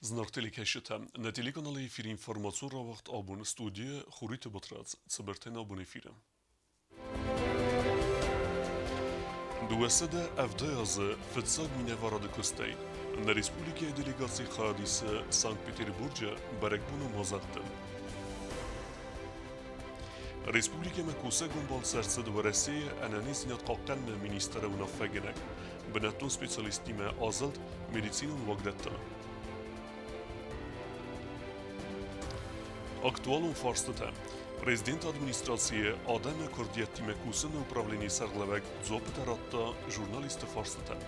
Знак телекашета на телеканале эфир информацион рауагъд Абон студия Хуриты Батрадзимъ Абон эфира. Дуасада авдоязы фитсаг миневарады костай на республике делегации хадисы Санкт-Петербурга баракбуну мазаттан. Республика Макуса гумбал сарсад в России ананис нятқаққан министра унафагенак бнатун специалистима азалд медицину вагдатта. Актуален фарстата. Президент администрации Адама Курдияти Макуса на управлении сарлавак зопыта ратта журналисты фарстата.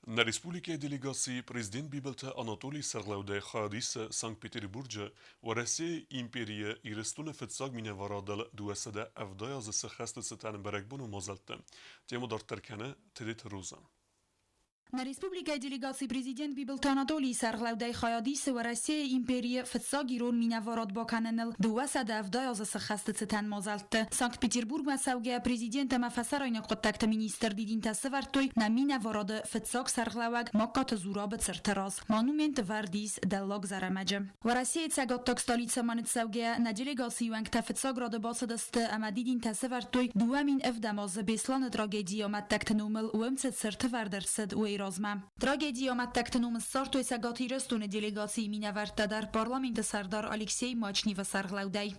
На республике делегации президент Бибелта Анатолий Сарлаудай Хадис Санкт-Петербурга в России империя и рестуна фетсаг меня варадал дуасада авдая за сахаста сатан баракбуну мазалта. Тему дартаркана тедет роза. На республике делегации президент Бибелта Анатолий Сарлаудай Хадис в России империя фетсаг ирон меня варад баканенел дуасада авдая за сахаста сатан мазалта. Санкт-Петербург масаугия президента мафасарайна коттакта министр дидин тасавартой на меня варад фетсаг сарлауаг маккат зураб цертараз. Монумент вардис даллаг зарамаджа. В России цагаттак столица манцаугия на делегации ванкта фетсаг рада басадаст ама дидин тасавартой дуамин эвдамаз беслан трагедия маттакта нумел уэмцет цертавардерсед Rozma. Tragedia mataktenum sortu sagati restune delegacji minavarta dar parlament sardar Aleksej Mochniva Sarlaudai.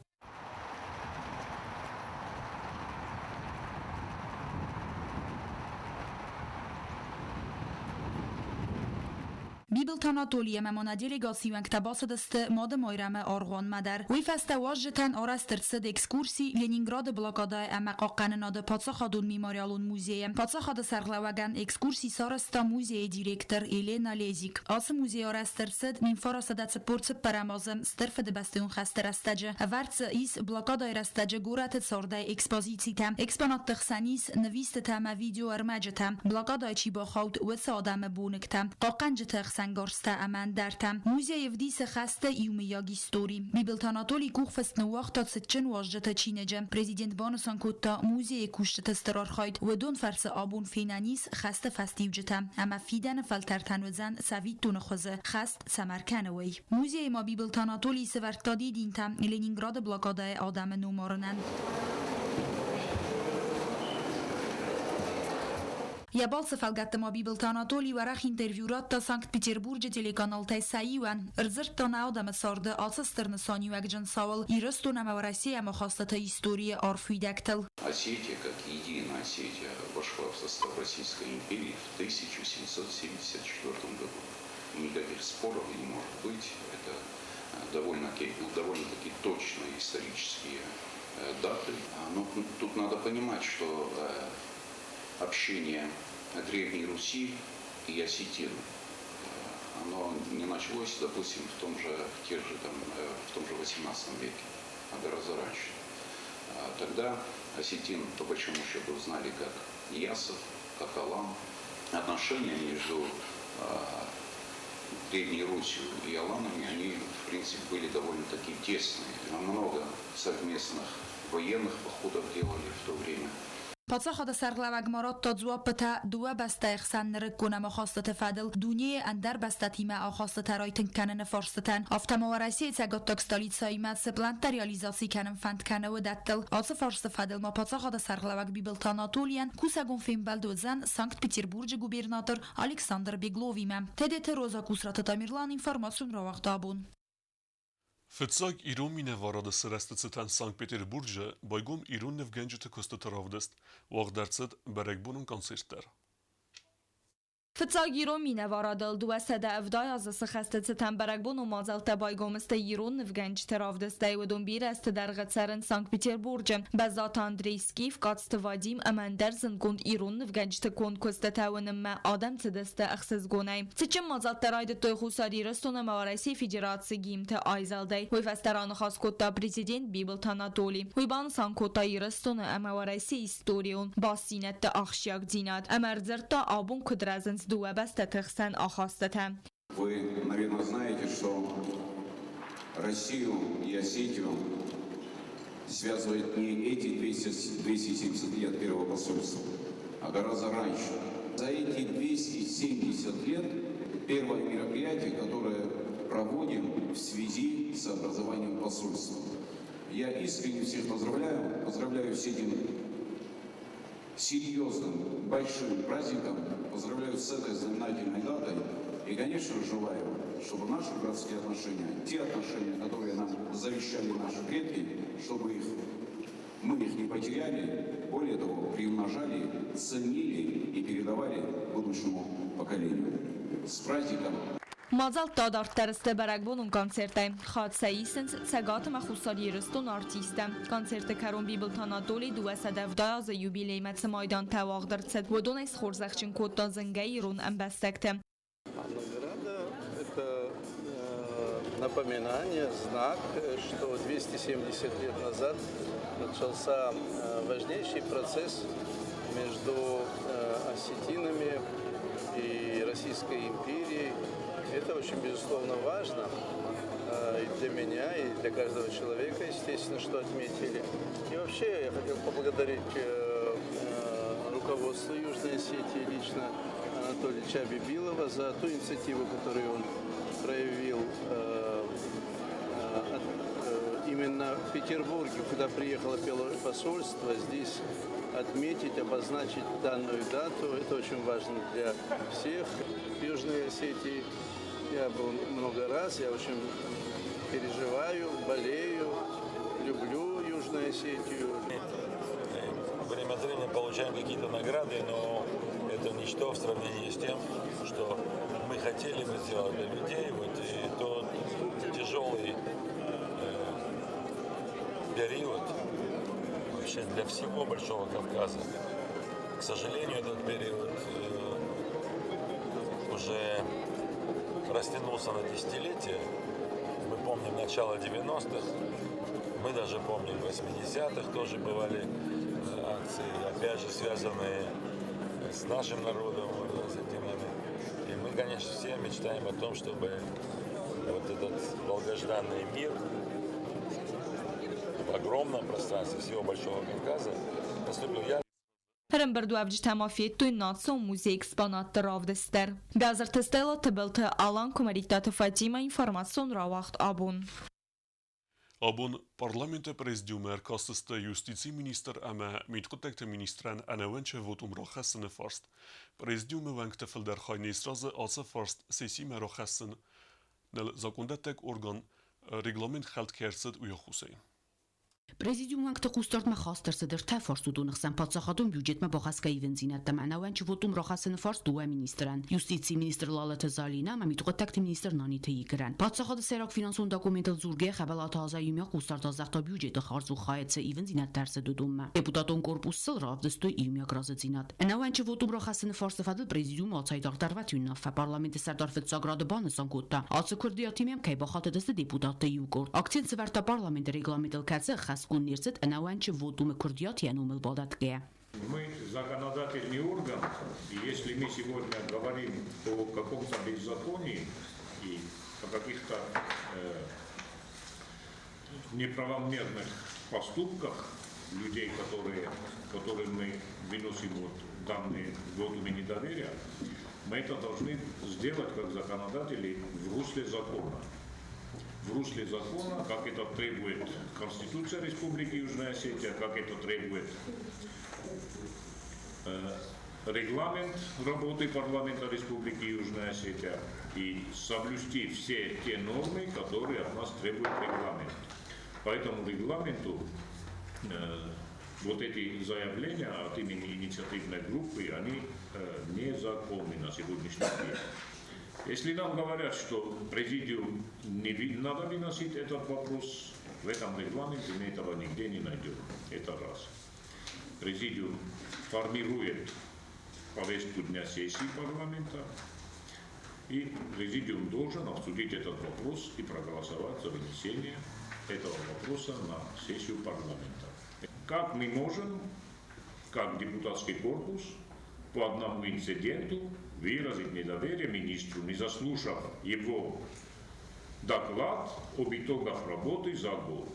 Бибелта Анатолия мемона делегацию ктабасадасты мода мойраме аргон мадар. Уйфаста важжетан арастырцыд экскурсии Ленинграда блокадай амакакканынады Патсахадун мемориалун музея. Патсахада сарлаваган экскурсии сараста музея директор Елена Лезик. Асы музей арастырцыд минфарасадацыд порцыд парамазым стырфады бастыун хастырастаджы. Варцы из блокадай растаджы гуратыд сордай экспозицита. Экспонаттых санис навистыта ма видео армаджыта. Блокадай чибахаут уэса адамы буныкта. Какканжытых سنگارسته امان درتم موزه ودیس خسته ایومیاگی ستوری بیبلت آناتولی کوخفست نوقتا ستچن واجدتا چینجم پرزیدنت بانسان کتا موزه کوشت استرار خواید و دون فرس آبون فینانیس خسته فستیوجتا اما فیدن فلترتن وزن سوید دون خوزه خست سمرکنوی موزه ما بیبلت آناتولی سورکتادی دینتم لنینگراد بلاکاده آدم نومارنن Я балса фалгаттама Бибелта Анатолий варах интервьюрат та Санкт-Петербурге телеканал Тайсаиуан. Рзырт на аудама сарды алсастырны санюагджан савал и растунама в России амахастата история арфуидактал. Осетия, как единая Осетия, вошла в состав Российской империи в 1774 году. Никаких споров не может быть. Это довольно-таки точные исторические даты. Но тут надо понимать, что общение Древней Руси и осетин, оно не началось, допустим, в том же 18 веке, а гораздо раньше. Тогда осетин, по большому счету, знали как ясов, как алан. Отношения между Древней Русью и аланами, они, в принципе, были довольно-таки тесные. Много совместных военных походов делали в то время. پادشاه سرلوگ مراد تا زوابتا دو بسته اخسان نرکونه مخواست فدل دنیای اندر بسته تیمه آخواست ترایتن کنن فرستن افتم و رسی تگات تکستالیت سایمت سپلانت ریالیزاسی کنن فند کنه و دتل آس فرست فدل ما پادشاه سرلوگ بیبلتا ناتولیان کوساگون فیم بلدوزن سانکت پیتربورگ گوبرناتور الکساندر بیگلوویمه تدت روزا کوسرات تامیرلان اینفورماسیون رواقت آبون Фетсаг Ирон миневарады сырастыцытан Санкт-Петербурга байгом Ирон невгенджеты костатаравдыст вағдарцыд баракбунун концерттер. فتصاگ ایرون می نوارادل دو سده افدای از سخست ستمبرگبون و مازلت بایگومست ایرون نفگنج ترافدسته و دنبیر است در غتسرن سانک پیتربورگ بزات اندریسکیف قاتست وادیم امندر زنگوند ایرون نفگنج تکون کستته و نمه آدم تدسته اخصز گونه سچم مازلت راید توی خوصاری رستون موارسی فیجراتسی گیمت آیزالده وی فستران خاص کتا پریزیدنت بیبلت آناتولی وی بان سانکوتای رستون موارسی استوریون باسینت اخشیاک دیناد امرزرتا آبون کدرزنز Вы, наверное, знаете, что Россию и Осетию связывает не эти 270 лет первого посольства, а гораздо раньше. За эти 270 лет первое мероприятие, которое проводим в связи с образованием посольства. Я искренне всех поздравляю с этим серьезным, большим праздником, поздравляю с этой знаменательной датой и, конечно, желаю, чтобы наши братские отношения, те отношения, которые нам завещали наши предки, чтобы мы их не потеряли, более того, приумножали, ценили и передавали будущему поколению. С праздником! Mazal dadart dərstə bərəqbunun konsertə. Xadisəyiysiniz, cəqatı məxusari rıstun artistə. Konsertə Karun Bibeltana doli 217 юбилейməci Майдан təvağdırcət. Vodon es xorзахчин kodda zəngəyirun əmbəstəkdə. Награда – это напоминание, знак, что 270 лет назад начался важнейший процесс между осетинами и Российской империей. Это очень, безусловно, важно и для меня, и для каждого человека, естественно, что отметили. И вообще я хотел поблагодарить руководство Южной Осетии, лично Анатолия Бибилова, за ту инициативу, которую он проявил именно в Петербурге, куда приехало первое посольство, здесь отметить, обозначить данную дату. Это очень важно для всех. В Южной Осетии я был много раз, я очень переживаю, болею, люблю Южную Осетию. Время от времени получаем какие-то награды, но это ничто в сравнении с тем, что мы хотели бы сделать для людей. Вот, и тот тяжелый период вообще для всего Большого Кавказа. К сожалению, этот период уже растянулся на десятилетия. Мы помним начало 90-х, мы даже помним 80-х, тоже бывали акции, опять же связанные с нашим народом, с этими. И мы, конечно, все мечтаем о том, чтобы вот этот долгожданный мир в огромном пространстве всего Большого Кавказа наступил. Rëmbërdu avgjë temafiettu natso muzej eksponat të ravdester. Gazër të stella të bëllë të alan komerita të fajgjima Информацион rauagъд Абон. Abon parlamentet prezidiumer kastës të justici minister ama mitkotek të ministran anëvën që votum rohesën e farst. Prezidiume vën këtë fëlderhaj në israzë atës farst sesi me rohesën në zakundet tek organ reglament xelt kerset u Hussein. Prezidiumն këtë կուստորտ me խաստër së dërtë forstu nëxën պատսախատում բյուջետ me բողասկայի վենզինət të mənավən që votum rohasën e farst duhe ministran. Justici minister Lalët e Zalina me mitkotek të minister Nani të ikërən. Պատսախատը serak finansun dokumentet zurge xabelat hazayumya կուստարտ ազախտա բյուջետը խարզու խայեցը ի վենզինət դərսը դուդումը. Deputaton korpusë ravdëstoj i ymja grazëcinat. Mənavən që votum rohasën e farst të fadıl prezidium atçaytar darvatyn fa parlamenti serdar fetsa gradë banës ankutta. Atse kërdiatimjem kaj baxatët të deputat të jukort. Akcent se verta parlamenti reglamentel kazë Хаскун нерцет, а наванче вот думы курдиот я numel бодатке. Мы законодательный орган, и если мы сегодня говорим о каком-то беззаконии и о каких-то неправомерных поступках людей, которым мы выносим вот данные вотумы недоверия, мы это должны сделать как законодатели в русле закона. В русле закона, как это требует Конституция Республики Южная Осетия, как это требует регламент работы парламента Республики Южная Осетия, и соблюсти все те нормы, которые от нас требует регламент. По этому регламенту вот эти заявления от имени инициативной группы, они незаконны на сегодняшний день. Если нам говорят, что президиум не надо выносить этот вопрос, в этом регламенте мы этого нигде не найдем. Это раз. Президиум формирует повестку дня сессии парламента, и президиум должен обсудить этот вопрос и проголосовать за вынесение этого вопроса на сессию парламента. Как мы можем, как депутатский корпус, по одному инциденту выразить недоверие министру, не заслушав его доклад об итогах работы за год?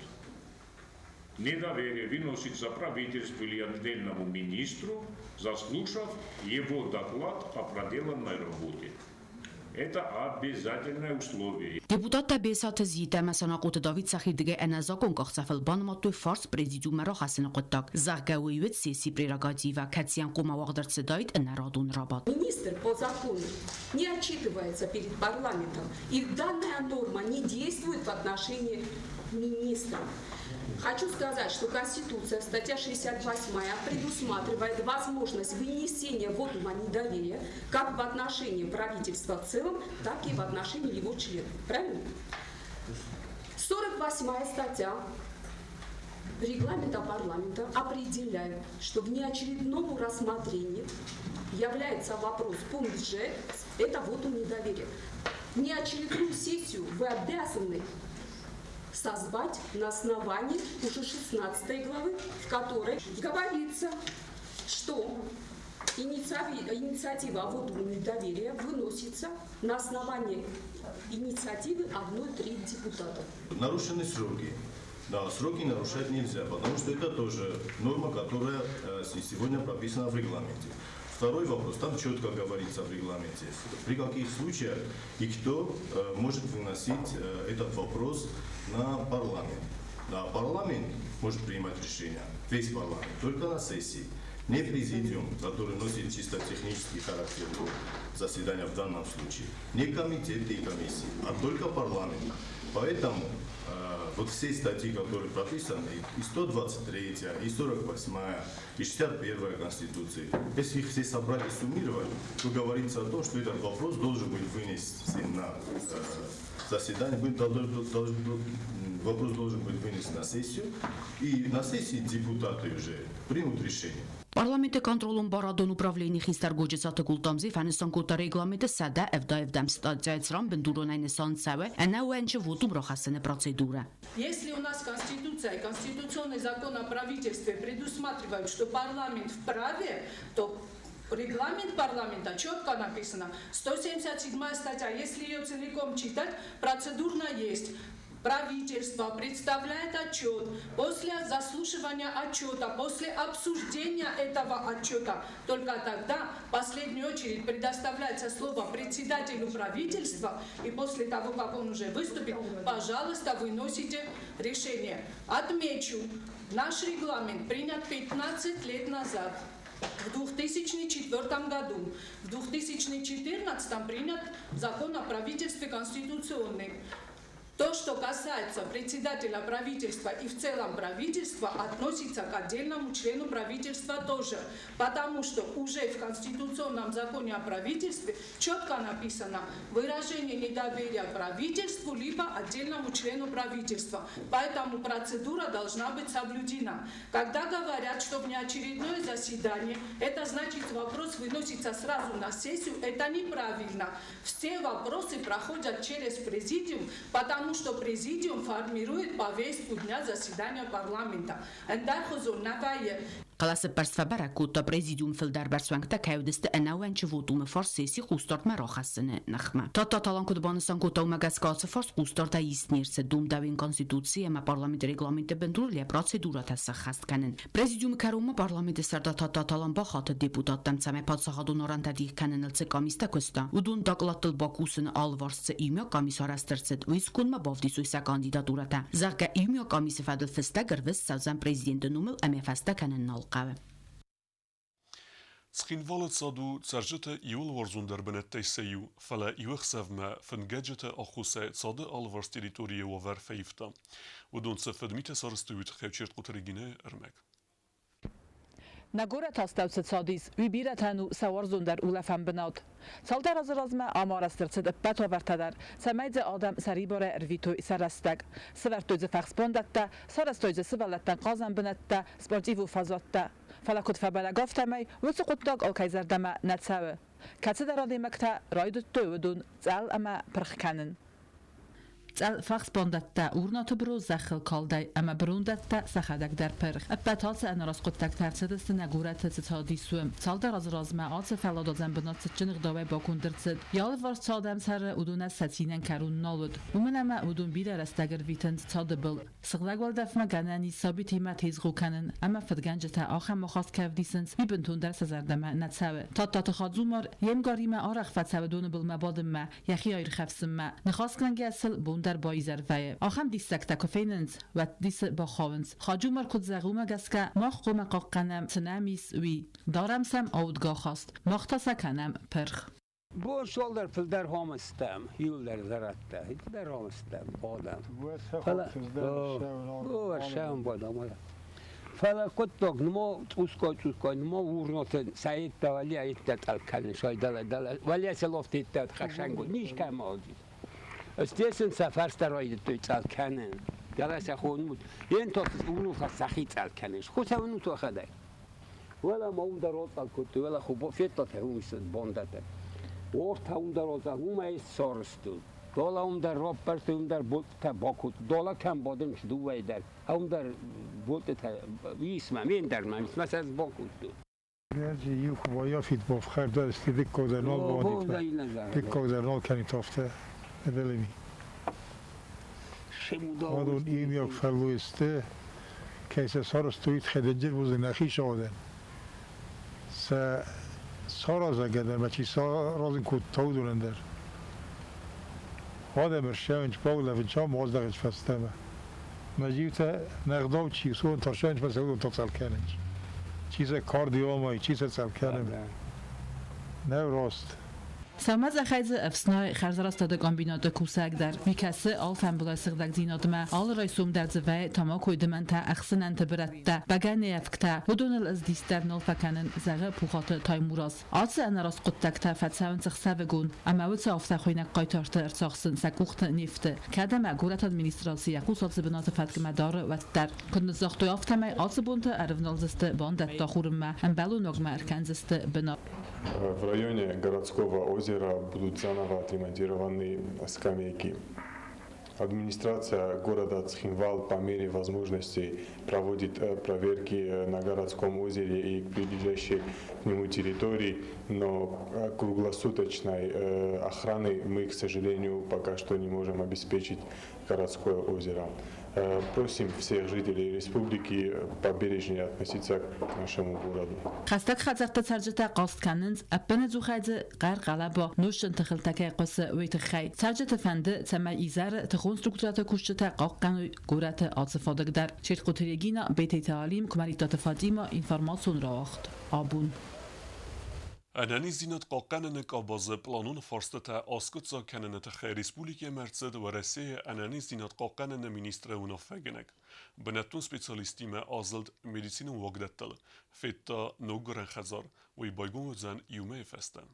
недоверие выносится правительству или отдельному министру, заслушав его доклад о проделанной работе. Это обязательное условие. Deputat Besat Zita Masanaqut David Sakhirdige Anazakon Qaxafal Banmatui Fars Prezidium Rahasin Qottak Zargawiwet Sesi Prerogativa Katsian Quma Wagdar Sedait Нарадун Rabat. Министр по закону не отчитывается перед парламентом, и данная норма не действует в отношении министра. Хочу сказать, что Конституция, статья 68, предусматривает возможность вынесения вотума недоверия как в отношении правительства в целом, так и в отношении его членов. Правильно? 48 статья регламента парламента определяет, что внеочередному рассмотрению является вопрос пункт Ж, это вотум недоверия. Внеочередную сессию вы обязаны созвать на основании уже 16 главы, в которой говорится, что инициатива о вотуме недоверия выносится на основании инициативы 1/3 депутатов. Нарушены сроки. Да, сроки нарушать нельзя, потому что это тоже норма, которая сегодня прописана в регламенте. Второй вопрос, там четко говорится в регламенте, при каких случаях и кто может выносить этот вопрос на парламент. Да, парламент может принимать решения, весь парламент, только на сессии. Не президиум, который носит чисто технический характер заседания в данном случае, не комитеты и комиссии, а только парламент. Поэтому вот все статьи, которые прописаны, и 123, и 48, и 61 Конституции, если их все собрать и суммировать, то говорится о том, что этот вопрос должен быть вынесен на заседание, вопрос должен быть вынесен на сессию, и на сессии депутаты уже примут решение. Parlamenti kontrolun baradon upravleni xistar gojisatı qultamzi fənistan kota reglamenti sədə evdam stadiyatsram бендуронайны санцаве, она уэнче вотум рахасыны процедура. Если у нас Конституция и Конституционный закон о правительстве предусматривают, что парламент вправе, то регламент парламента четко написано. 177 статья, если ее целиком читать, процедурно есть. Правительство представляет отчет. После заслушивания отчета, после обсуждения этого отчета, только тогда в последнюю очередь предоставляется слово председателю правительства, и после того, как он уже выступит, пожалуйста, выносите решение. Отмечу, наш регламент принят 15 лет назад. В 2004 году. В 2014 принят закон о правительстве конституционный. То, что касается председателя правительства и в целом правительства, относится к отдельному члену правительства тоже. Потому что уже в Конституционном законе о правительстве четко написано выражение недоверия правительству либо отдельному члену правительства. Поэтому процедура должна быть соблюдена. Когда говорят, что внеочередное заседание, это значит вопрос выносится сразу на сессию, это неправильно. Все вопросы проходят через президиум, потому что президиум формирует повестку дня заседания парламента. Qalası persfəbərə kutta prezidium fildər bərsvəngdə kəvdəstə ənəvənçi votumu fars sesi xustart mərəxəssini nəxmə. Tata talan kudbanıstan kutta umagəskatsı fars xustarta istnirsə dumdəvin konstitusiya mə parlamenti reglamenti bendurliyə procedura təsə xəstkənin. Prezidium kərumə parlamenti sərdə tata talan baxatı deputat təmcəmə padsaxadun oran tədik kənin ilçə komistə köstə. Udun daqlatıl bakusını alvarsısı imya komisarəstərcət vizkunmə bavdisuysə kandidaturətə. Zəqə imya komisi fədil fəstə qırvəz səvzən prezidenti numil əmə kənin nal. Skinvalet sadu tsarjete iul warzundar benet seyu fala iuxsavma van gadgete akhuse tsade alvars territorie over feifta. ودون سفدميت سارستويت خيوشيرت قطريجينه ارمك. Nagora tastavce sadis, vibirətənu savarzundar ulafən binaut. Saltar azrazma amarastırcıd bətovertədər, səməycə adam səribore rvitoy sərəstəg. Sıvərtöycə fəxspondətdə, sarastöycə sıvələtdən qazan binətdə, sportivu fazatdə. Falakut fəbələqaftəməy, vütsü qutdag alkayzərdəmə nətsəvə. Kətsi dərədəməkdə raydut tövüdün, zəl əmə pırxkənin. فخسباندتا اورنات برو زخل کالدای اما بروندتا سخدک در پرخ ابتاس انراس قطک ترسدست نگورت تتادی سوم سالدر از رازمعات فلادازن بنات چنق داوی باکوندرتسد یال وار سادم سر ودون ستینن کرون نالود ومنما ودون بیدر استگر ویتند تادبل سغلق والدفما گنانی ثابتی ما تیزغو کنن اما فدگنجتا آخم مخواست کفدیسنس میبنتون در سزردما نتساوه تا خادزومار یمگاری ما آرخ فتساوه دون بالمبادم ما یخی آیر خفسم ما نخواست کنگی اصل بوندر بایی زرفایه آخم دیستک تکوفیننز و دیس با خاونز خاجومار کد زغوما گسکا ماخ قوم قاقنم تنامیس وی دارم سم آودگاه خواست ماختا سکنم پرخ Bu şollar filder homistem, yıllar zaratta, filder homistem, adam. Bu varşam badam. Fala kuttok, nimo uskoy, nimo urnotun, sayit da vali ayittat alkan, şaydala, vali selofte ittat khashango, niş kam oldu. Östesin sefer steroid tuyt alkanen. Galasa khonmut. Yen tot unu fasahit alkanen. Khusa unu to khaday. Wala maum darot alkut, wala khubo fetat humisd bondata. Orta underozan umay sorstu. Dola under Robert under botta bakut. Dola kan bodum duva der. Under botta isma minder man mesela bakut. Gerçi yok vaya futbol xarda istedik kodernal bodi. Dik kodernal kani tofte. Edelimi. Adon im yok fallu iste. Kaysa sorstuit khedejir buz naxi shoden. Sa ساراز اگر بچی سارازن کود تودون در آدم شونج باغ لفنچا مازدقش فستمه مجیوت نقداو چی سون تا شونج مسئول تا سال کنج چیز کاردیومای چیز سال کنم نه راست سامز خیز افسنای خرزراست داد کامبینات کوسک در میکسه آل فنبلا سردک زینادمه آل رایسوم در زوی تما کویدمن تا اخسنن تبرته بگن افکته ودون از دیستر نل فکنن زغه پوخات تایموراس آتس انراس قطک تا فتساون سخسوگون اما وت افته خوینک قایتارت ارساخسن سکوخت نفته کدم گورت ادمنستراسی قوسات بنات فتک مدار و در کند زاختو افتمه آتس بونت ارفنالزست باندت تاخورم ام بلو نگم ارکنزست بنا В районе городского озера будут заново отремонтированы скамейки. Администрация города Цхинвал по мере возможностей проводит проверки на городском озере и прилежащей к нему территории, но круглосуточной охраны мы, к сожалению, пока что не можем обеспечить городское озеро. Просим всех жителей республики побережнее относиться к нашему городу. خستك خزقت سرجتا قاست کننز اپن زوخایز قرقلا با نوش انتخلتک قص ویتخی سرجت فنده تما ایزر تخونسترکتورات کشتا قاقن گورت آتصفادق در شرق قطریگینا بیت تعلیم کماریتات فادیما انفارماسون رواخت آبون انانی زینت قاقننک آباز پلانون فارستتا آسکوتسا کننت خیر ریسپولیکی مرسد و رسیه انانی زینت قاقنن مینیستر اونافگنک بنتون سپیسیالیستی ما آزلد مدیسین وگدتل فیتا نوگرن خزار وی بایگون زن یومه فستن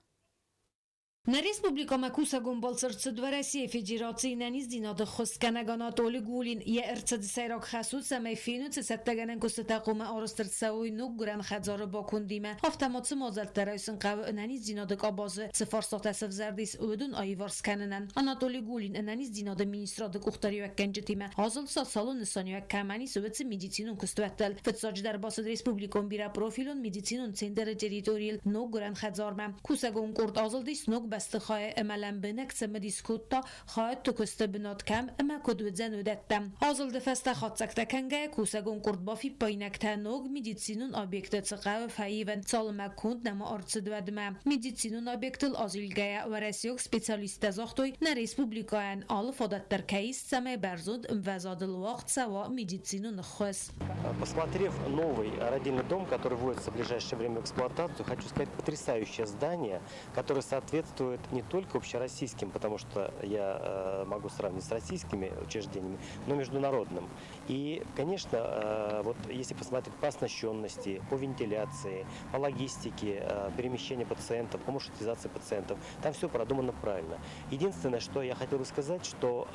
На республикама Кусагун болсырцыд в России Федерации на низдинады хусканагана толи гулин я эрцад сайрак хасуд самай финуц саттаганан кустатакума арыстырцауй нуггуран хадзары бакундима автоматсы мозалтарайсын қавы на низдинадык абазы цифарсатасы взардис өдүн айварсканынан Анатолий Гулин на низдинады министрадык ухтариюакканжитима азыл салын нысаниюаккамани сөвөтсы медицинун кустуаттал фытсаждар басыд республикон бира профилун медицинун центр территориал нуггуран хадзарма Кусагун курт азылдис نوک بسته خواهی امالم بنک سم دیسکوت تا خواهد تو کست بنات کم اما کدوت زن و دتم آزل دفسته خواهد سکته کنگه کوسگون کرد بافی پاینک تا نوک میدیسینون آبیکت سقاو فایون سالمه کند نما ارتسد ودمه میدیسینون آبیکتل آزیلگه و رسیوک سپیسیالیست زاختوی نه ریسپوبلیکاین آل فادت در کیس سمه برزود وزاد الوقت سوا میدیسینون خواست. Посмотрев новый родильный дом, который вводится в ближайшее время в эксплуатацию, хочу сказать, потрясающее здание, которое соответствует не только общероссийским, потому что я могу сравнить с российскими учреждениями, но международным. И, конечно, вот если посмотреть по оснащенности, по вентиляции, по логистике перемещения пациентов, по маршрутизации пациентов, там все продумано правильно. Единственное, что я хотел бы сказать, что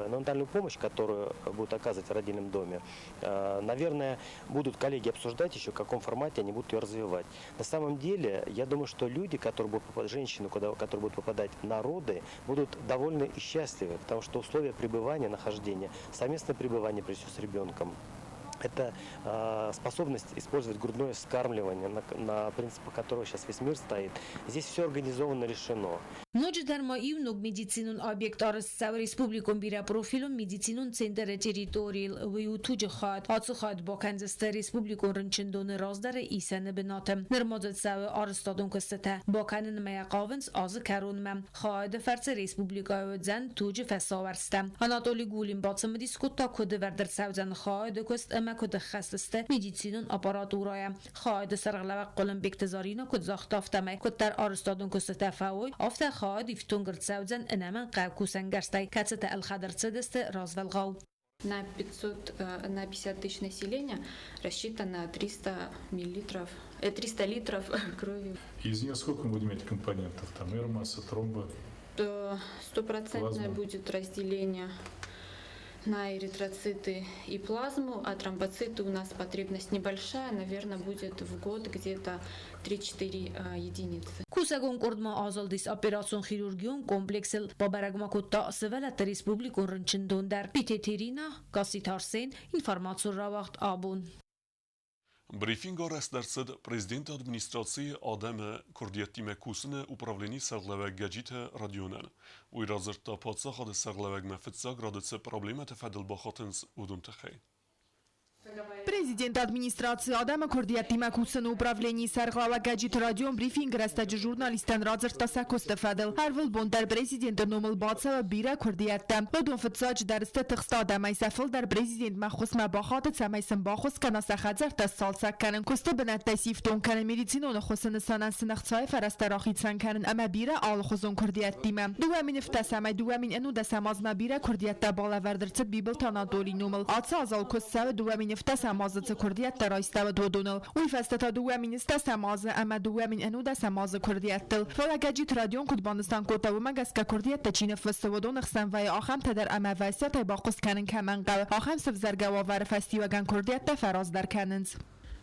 неонатальную помощь, которую будут оказывать в родильном доме, наверное, будут коллеги обсуждать еще, в каком формате они будут ее развивать. На самом деле, я думаю, что люди, которые будут, женщины, которые будут попадать народы, будут довольны и счастливы, потому что условия пребывания, нахождения, совместное пребывание, прежде всего, с ребенком, это способность использовать грудное вскармливание, на принципах которого сейчас весь мир стоит. Здесь все организованно решено. Ночь дармаив ног медицинун объект арыстсав республикум бира профилум медицинун центр территориал выютуджи хат. Ацухат баканзесте республикум рынчындоны раздаре исаны бинатым. Нырмазетсав арыстадун кыстата. Баканын маякавынс азы карунмам. Хаад фарцы республика ödzen tuji fesavərstəm. Anatoli Gulin batımı diskutta kodu verdirsavzən xaad köst kod خصصته مدیسینون آپاراتورای خواهد سرقلوه قلم بکتزارینا کد زاختافتمه کد در آرستادون کست تفاوی آفت خواهد ایفتون گرد سوزن انمان قاب کوسن گرسته کتست الخدر цедست разvalгау. На 50 тысяч населения рассчитано 300 литров крови. Из нее сколько мы будем иметь компонентов? Там эрмаса, тромба? 100% будет разделение на эритроциты и плазму, а тромбоциты у нас потребность небольшая, наверное, будет в год где-то 3-4 единицы. Кусагон кордма азалдис операцион хирургион комплексел با برگما کتا سولت республикун рынчындон дар Питетерина, Каситарсен, информацион рауагъд Абон. Брифинга ресдерсед президент администрации Адема Курдиятиме Кусыне управление саглавек гаджита радионен. Уйразырта подсахады саглавек мефетса градыце проблемата фадл бахатынс удунтахей. Президент администрации Адема Курдиятиме Кусыне управление саглавек гаджита радион брифинг рестаджи журналистен разырта сакосты фадл. Харвил бондер президент номыл баца бира Курдиятта. Удун фетсач дарсте тыхста Адема сафыл дар президент махус мабахат цамайсын бахус канаса хадзарта салсак канын кусты бинат тасифтон канын медицинон хусыны санан сынахцай фарастарахитсан канын ама бира ал хузун Курдиятиме. Дуамин ифтасамай дуамин эну дасамазма бира Курдиятта бала вердерцет библ танадоли номыл. Атса азал куссавы дуамин ифтасамазыцы Курдиятта райставы додуныл. Уйфастата дуамин истасамазы ама дуамин эну дасамазы Курдияттыл. Фала гаджит радион кудбаныстан кота вумагаска Курдиятта чины фыстыводон ихсан вай ахам тадер ама вайсятай бақус канын каман гал. Ахам сывзаргава вар фастиваган Курдиятта фараз дар канынз.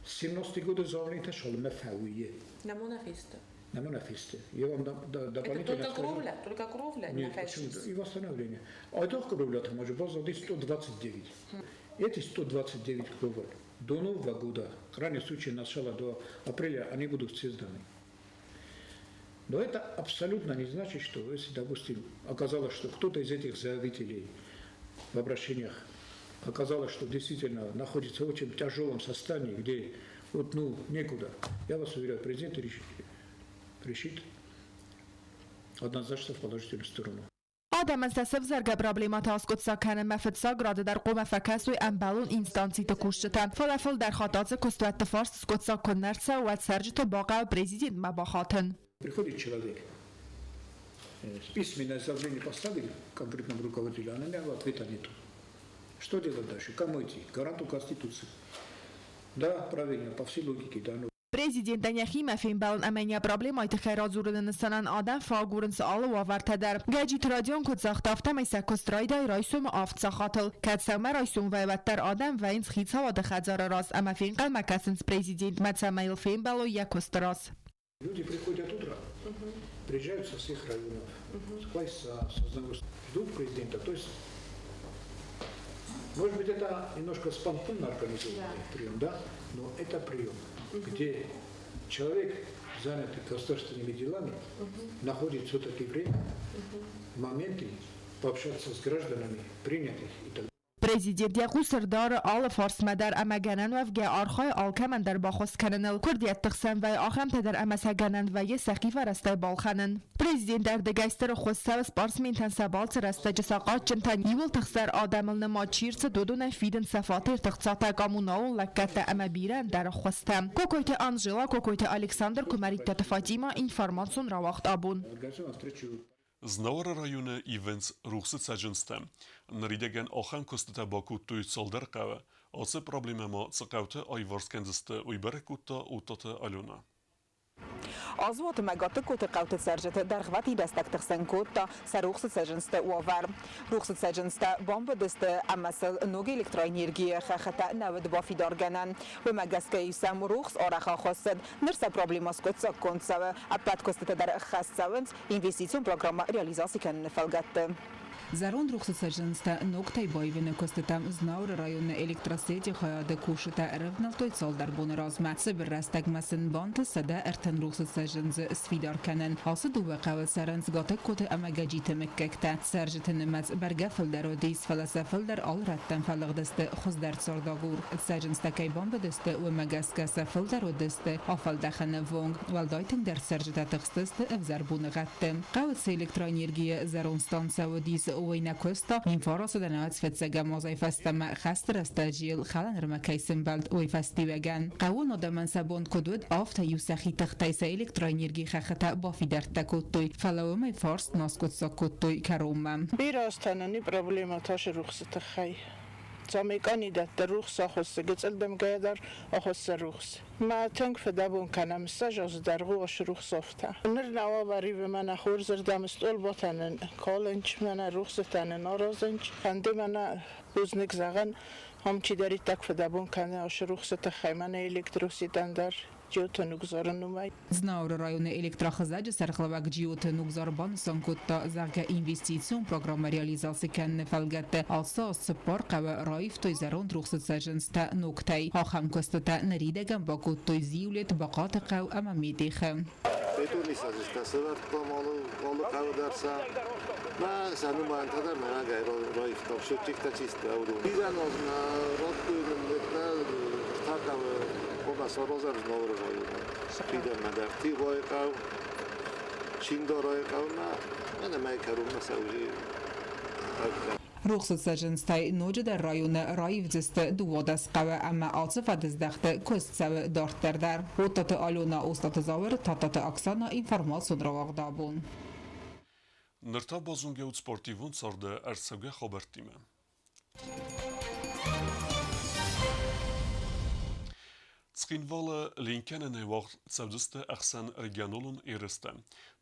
70 годы завлита шалме фауие. На монофисте. Я вам дополнительно скажу. Только кровля? Нет, почему? И восстановление. А это кровля там уже база 129. Эти 129 кровель до Нового года, в крайнем случае начала до апреля, они будут созданы. Но это абсолютно не значит, что если, допустим, оказалось, что кто-то из этих заявителей в обращениях оказалось, что действительно находится в очень тяжелом состоянии, где вот некуда. Я вас уверяю, президент решит однозначно в положительную сторону. Adam استسف زرگ پرابلمات آسکت ساکن مفتسا گراد در قوم فکس و امبالون اینستانسی تکوشتن. فلافل در خاطات کستوات فارس سکت ساکن نرسا و سرجت باقا و президент мабахатен. Приходит человек, письменное заявление поставили конкретному руководителю, а на него ответа нету. Что делать дальше? Кому идти? Гаранту Конституции. Да, правильно, по всей логике, да. Президент Даняхима фимбалн амения проблема айты хайрат зурын санан адам фагурын салы ваварта дар. Гаджит радион код захтафта майса кострайда райсум афтса хатыл. Катсама райсум вайваттар адам вайнс хитсава да хадзара раз. Ама финкал макасынс президент Мацамаил фимбалу якострас. Люди приходят утром, приезжают со всех районов, с Клайса, ждут президента. То есть, может быть, это немножко спонтанно организованный прием, да? Но это прием, где человек, занятый государственными делами, находит все-таки время, моменты пообщаться с гражданами, принять их и так далее. Президент яку сردار آل فارس مدر اما گنن و فگه آرخای آل کمن در باخوست کننل کردیت تخسن و آخم تدر اما سگنن و یه سخیف رسته بالخنن. Президент در دگیستر خوست سوس پارس مینتن سبالت رسته جساقات جنتن یول تخسر آدمل نما چیرس دودون فیدن سفاتر تخصات گاموناو لکت اما بیرن در خوستم. کوکویت آنجلا کوکویت الکساندر کمریت فاطیما اینفارماسیون رواقت آبون. Знавара района Ивенс рухсат саджинстам. Наридеген ахам костата баку туй солдар кава. Асе проблема ма цакаута айварскензисте уйбере кута утата алюна. Azvot megatë ku të kautë sërgjët dërgvati destek të xsen kota sa ruxët sëgjënës të uavar. Ruxët sëgjënës të bombë dëstë amësël nuk elektroenergie xëxëta nëvët bafidar gënën. Vë megaske jusem ruxë oraxa xosët nërsa problemas këtë së koncëve apet kostet të dërë xësëvënd investicion programa realizasi kënë në felgëtë. Зарон рухсатсажынста ноктай бойвене костетам знаур районne elektrasetje hayade kushta revnaltoj soldar bun razma sibirrastag masin bant sada erten ruxsatsajınz svidar kanen hası duva qawl sarans gotek kote amagajite mekkekta sarjeten maz bergafel darodis falasafel dar al rattan falagdeste xuzdar sordagur sajınsta kayban bedeste و magaska safel darodeste afal dakhane vong waldayten der sarjeta txteste evzar bun gattem qawl elektroenergie zaron stansa وديس وين كوستا من فرص دنات فتسجى موظفة ما خستر استاجيل خلنا رمكيسن بلد ويفستي وجن قول ندمن سبون كدود أفتا يوسخي تختيس إلكترونيرجي خختا بافيدر تكوتوي فلو ما فرص ناسكت سكوتوي كروما بيراستانني بروبليما تاش رخصة خي زميكاني ده الرخصة خص جتلدم قادر أخص الرخص ما تنك فدابون كان مساجز درغو أش رخصفته نرنا وبري بمن خور زردم استول بطن کالنج من رخصة تن نارازنج خندي من بوزنك زغن هم چی داری تک فدابون کنه أش رخصة خیمن الکتروسیتن در جیوت نگذار نمی. Znaur rajone elektrachazaj sarxlavak جیوت نگذار بان سانکوتا زرگ investicion program realizaci kan falgate also support qawa raif to zaron ruxsat sajinsta noktay axam kostata naridegam bakut to ziulet baqat qaw amamidikh بتونی سازسته سوار کامالو قاو درسا ما سنو ما انتظر من غير رايف طب شو تيك تشيست اولو اذا نازنا راتو نتنا تاكا وما سروزر نور رايو سپیدر مدرتی وای قاو شیندو رای قاو ما ما کارو مساوی رخصتساجنستای نوجه در رایون رایف زست دوادس قوه اما عاطفه دزدخت کستسو دارتر در وطات آلونا استات زاور تاتات اکسانا اینفرماسیون رواقع Абон. Nërta bazungeut sportivun sarde ersevge xabertime. Tskinvala linkenen e vaxt sevdiste axsen regionalun eriste.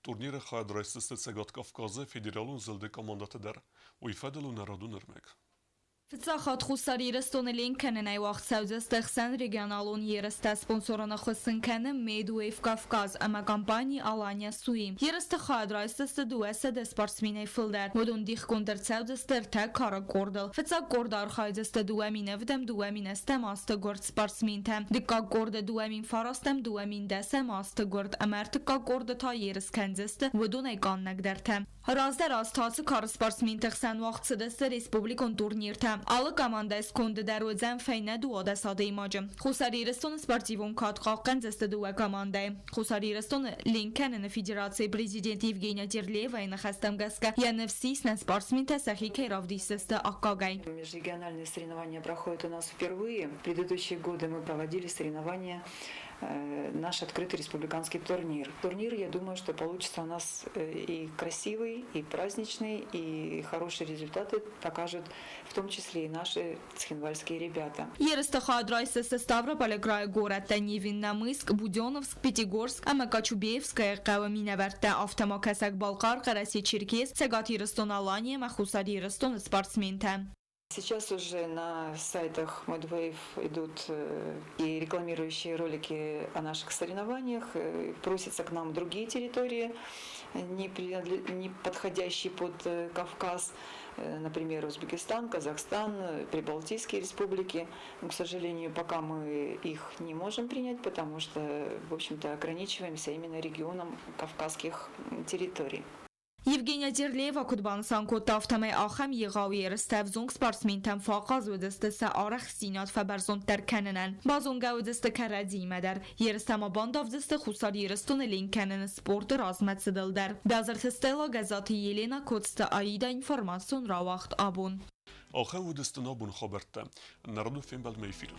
Turnire xayad raististe Segat Kafkaze federalun zilde komandate der u ifadelu naradun irmek. فتساخات خساری رستون لینکن نیوخت سوزست خسن رегионалون yereste sponsorana xusın kanı Medwave Kafkaz ama kampanya Alanya Suim. Yereste xayad raisteste duese de sportsmine filder. Modun dix kondar sevzester ta kara gordel. فتساق gordar xaydeste duemine vdem duemine stem astı gord sportsmintem. Dikka gorde duemin farastem duemin desem astı gord amertika gorde ta yeres kenzeste vdun egan negdertem. Razder astası kar sportsmin txsen vaxt sedeste Respublikon turnirtem. Alı komandayız kondu der özem feyne duada sade imajım. Xusariristun sportivun katqaqen zeste duva komandayı. Xusariristun linkenene Federatsiya Prezidenti Evgeniya Dерлеевой нахастам гаска. Я невсисна спортсмен тасахи кейравдисесте аккагай. Межрегиональные соревнования проходят у нас впервые. В предыдущие годы мы проводили соревнования наш открытый республиканский турнир. Турнир, я думаю, что получится у нас и красивый, и праздничный, и хорошие результаты покажут, в том числе и наши цхинвальские ребята. Ересте хадрайса Ставрополь края город Невинномысск, Буденновск, Пятигорск, Амакачубеевская кава минаверте автомокасак Балкар, Караси Черкес, Сегат Ерестон Алания, Махусар Ерестон спортсменте. Сейчас уже на сайтах Medwave идут и рекламирующие ролики о наших соревнованиях. Просятся к нам другие территории, не подходящие под Кавказ. Например, Узбекистан, Казахстан, Прибалтийские республики. Но, к сожалению, пока мы их не можем принять, потому что, в общем-то, ограничиваемся именно регионом кавказских территорий. Евгения Дерлеева кудбан санкот автомай آخم یغاوی رستفزونگ سپارسمینتم فاقاز و دستس آرخ سینات فبرزون در کننن بازونگا و دست کرادیمه در یرستما بانداف دست خسار یرستون لینکنن سپورت رازمت سدل در دازر تستیلا گزاتی یلینا کدست آیدا اینفرماسیون رواقع Абон. آخم و دست نابون خبرته نردو فیلم بل میفیرم